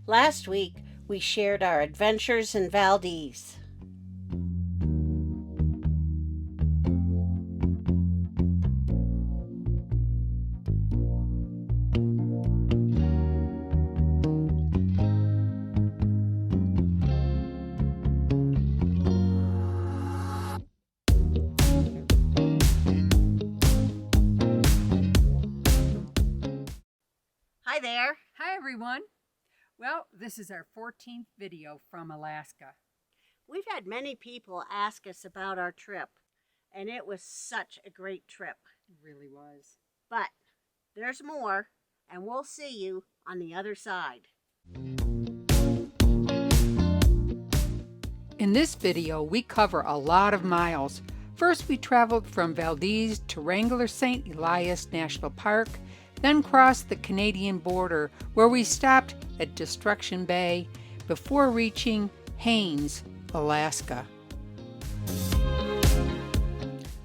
Last week, we shared our adventures in Valdez. Hi there. Hi everyone. Well, this is our 14th video from Alaska. We've had many people ask us about our trip, and it was such a great trip. It really was. But there's more, and we'll see you on the other side. In this video, we cover a lot of miles. First, we traveled from Valdez to Wrangell-St.Elias National Park, then crossed the Canadian border where we stopped at Destruction Bay before reaching Haines, Alaska.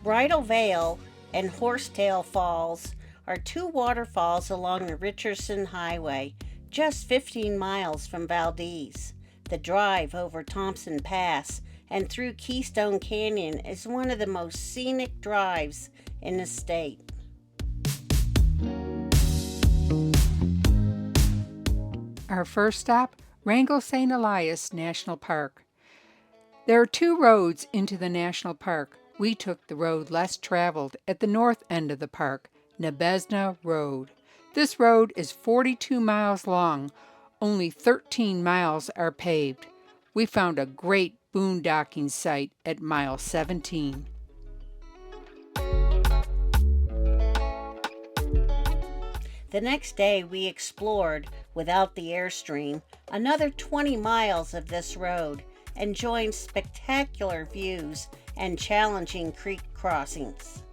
Bridal Veil and Horsetail Falls are two waterfalls along the Haynes Highway, just 15 miles from Valdez. The drive over Thompson Pass and through Keystone Canyon is one of the most scenic drives in the state. Our first stop, Wrangell-St.Elias National Park. There are two roads into the national park. We took the road less traveled at the north end of the park, Nebezna Road. This road is 42 miles long. Only 13 miles are paved. We found a great boondocking site at mile 17. The next day we explored, without the Airstream, another 20 miles of this road, enjoying spectacular views and challenging creek crossings.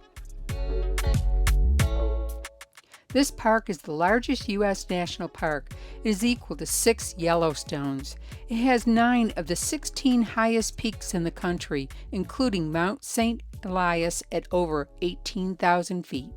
This park is the largest U.S. national park. It is equal to 6 Yellowstones. It has 9 of the 16 highest peaks in the country, including Mount St. Elias at over 18,000 feet.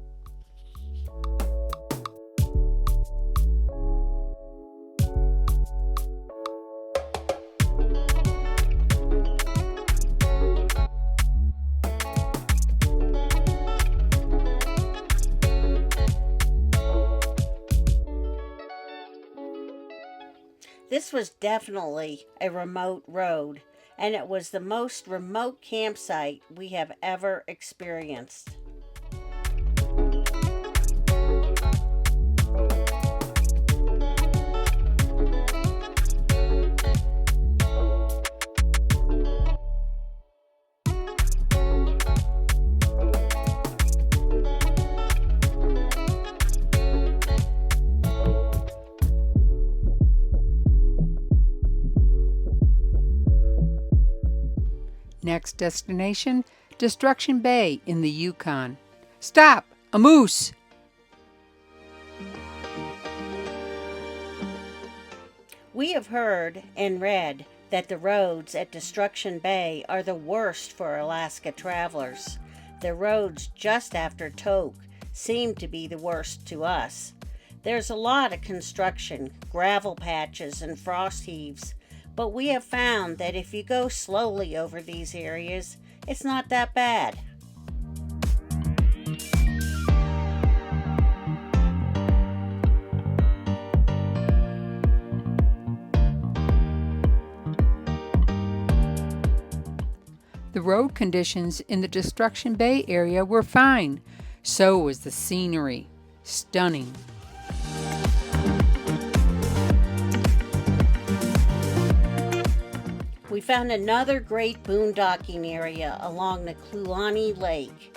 This was definitely a remote road, and it was the most remote campsite we have ever experienced. Next destination, Destruction Bay in the Yukon. Stop! A moose! We have heard and read that the roads at Destruction Bay are the worst for Alaska travelers. The roads just after Tok seem to be the worst to us. There's a lot of construction, gravel patches, and frost heaves. But we have found that if you go slowly over these areas, it's not that bad. The road conditions in the Destruction Bay area were fine. So was the scenery. Stunning. We found another great boondocking area along the Kluane Lake.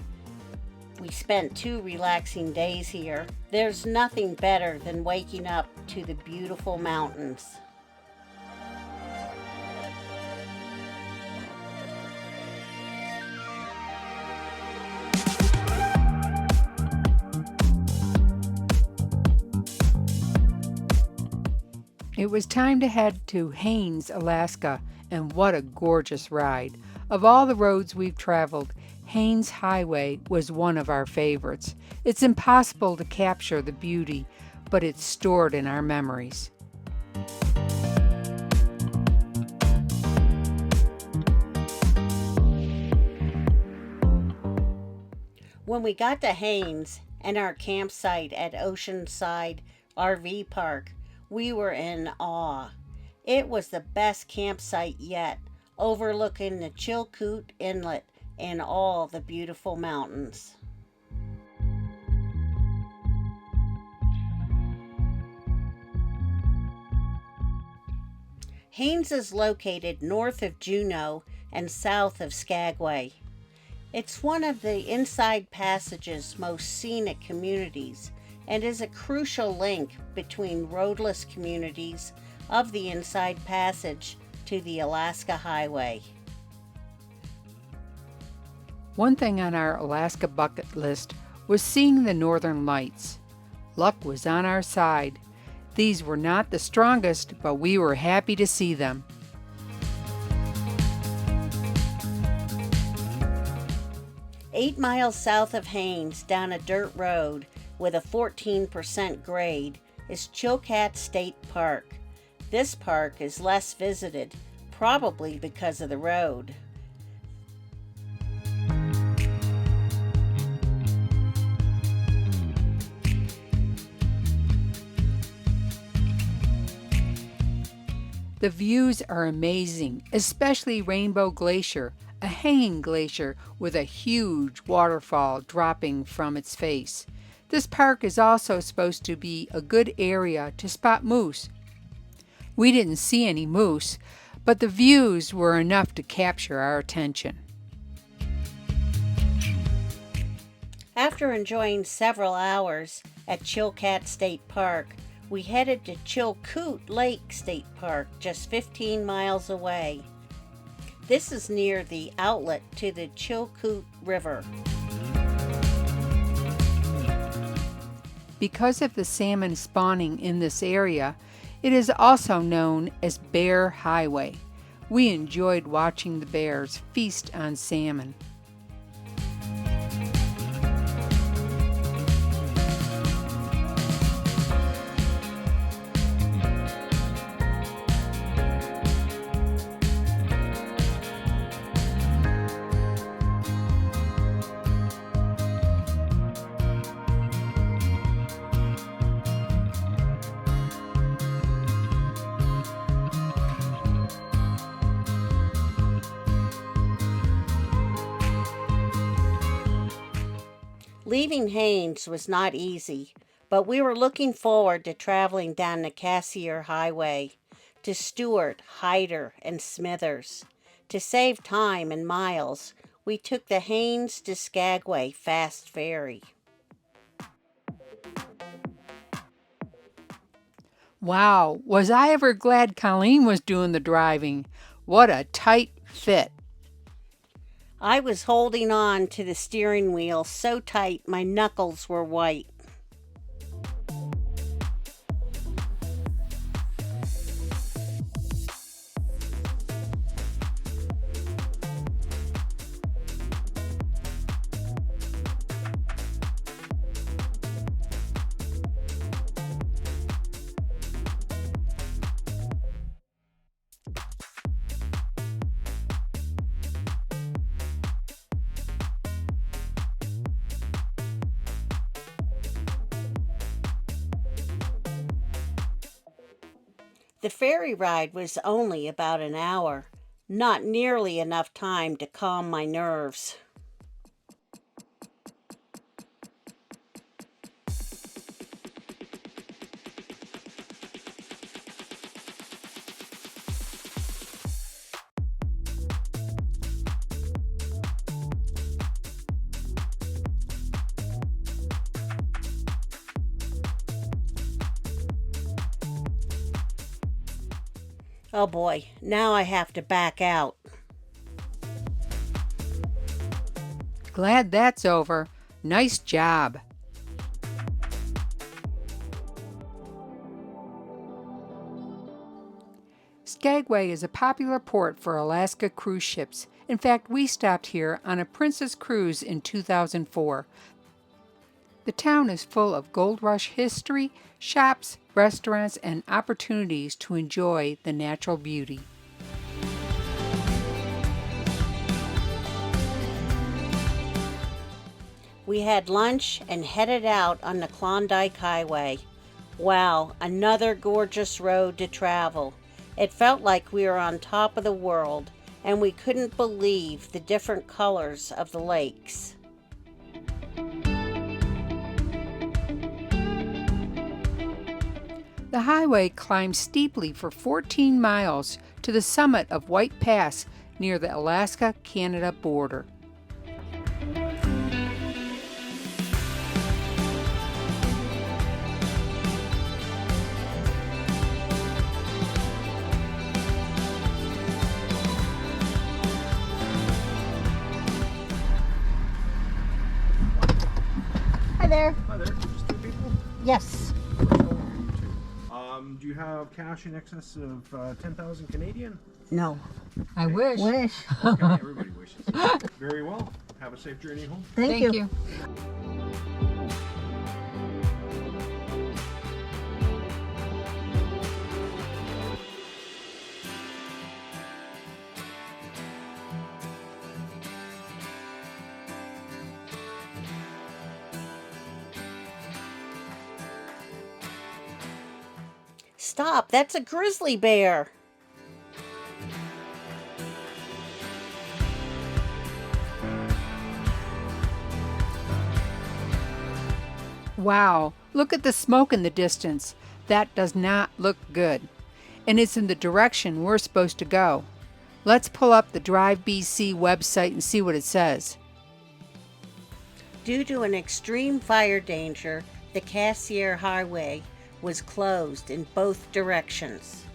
We spent 2 relaxing days here. There's nothing better than waking up to the beautiful mountains. It was time to head to Haines, Alaska, and what a gorgeous ride. Of all the roads we've traveled, Haynes Highway was one of our favorites. It's impossible to capture the beauty, but it's stored in our memories. When we got to Haynes and our campsite at Oceanside RV Park, we were in awe. It was the best campsite yet, overlooking the Chilkoot Inlet and all the beautiful mountains. Haines is located north of Juneau and south of Skagway. It's one of the Inside Passage's most scenic communities and is a crucial link between roadless communities of the Inside Passage to the Alaska Highway. One thing on our Alaska bucket list was seeing the northern lights. Luck was on our side. These were not the strongest, but we were happy to see them. "8 miles south of Haines, down a dirt road with a 14% grade, is Chilkat State Park. This park is less visited, probably because of the road. The views are amazing, especially Rainbow Glacier, a hanging glacier with a huge waterfall dropping from its face. This park is also supposed to be a good area to spot moose. We didn't see any moose, but the views were enough to capture our attention. After enjoying several hours at Chilkat State Park, we headed to Chilkoot Lake State Park, just 15 miles away. This is near the outlet to the Chilkoot River. Because of the salmon spawning in this area, it is also known as Bear Highway. We enjoyed watching the bears feast on salmon. Leaving Haines was not easy, but we were looking forward to traveling down the Cassiar Highway to Stewart, Hyder, and Smithers. To save time and miles, we took the Haines to Skagway fast ferry. Wow, was I ever glad Colleen was doing the driving. What a tight fit. I was holding on to the steering wheel so tight my knuckles were white. The ferry ride was only about an hour, not nearly enough time to calm my nerves. Oh boy, now I have to back out. Glad that's over. Nice job. Skagway is a popular port for Alaska cruise ships. In fact, we stopped here on a Princess cruise in 2004. The town is full of Gold Rush history, shops, restaurants, and opportunities to enjoy the natural beauty. We had lunch and headed out on the Klondike Highway. Wow, another gorgeous road to travel. It felt like we were on top of the world, and we couldn't believe the different colors of the lakes. The highway climbs steeply for 14 miles to the summit of White Pass near the Alaska-Canada border. Hi there. Hi there, just two people? Yes. Do you have cash in excess of 10,000 Canadian? No. I wish. Wish. Okay, everybody wishes. Very well. Have a safe journey home. Thank you. Stop, that's a grizzly bear. Wow, look at the smoke in the distance. That does not look good. And it's in the direction we're supposed to go. Let's pull up the Drive BC website and see what it says. Due to an extreme fire danger, the Haynes Highway was closed in both directions.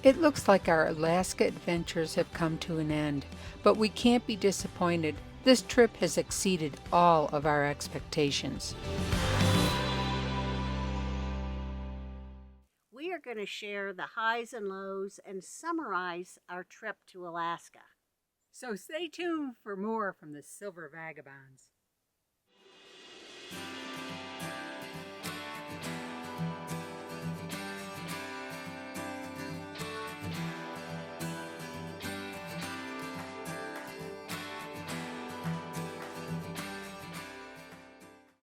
It looks like our Alaska adventures have come to an end, but we can't be disappointed. This trip has exceeded all of our expectations. We are going to share the highs and lows and summarize our trip to Alaska. So stay tuned for more from the Silver Vagabonds.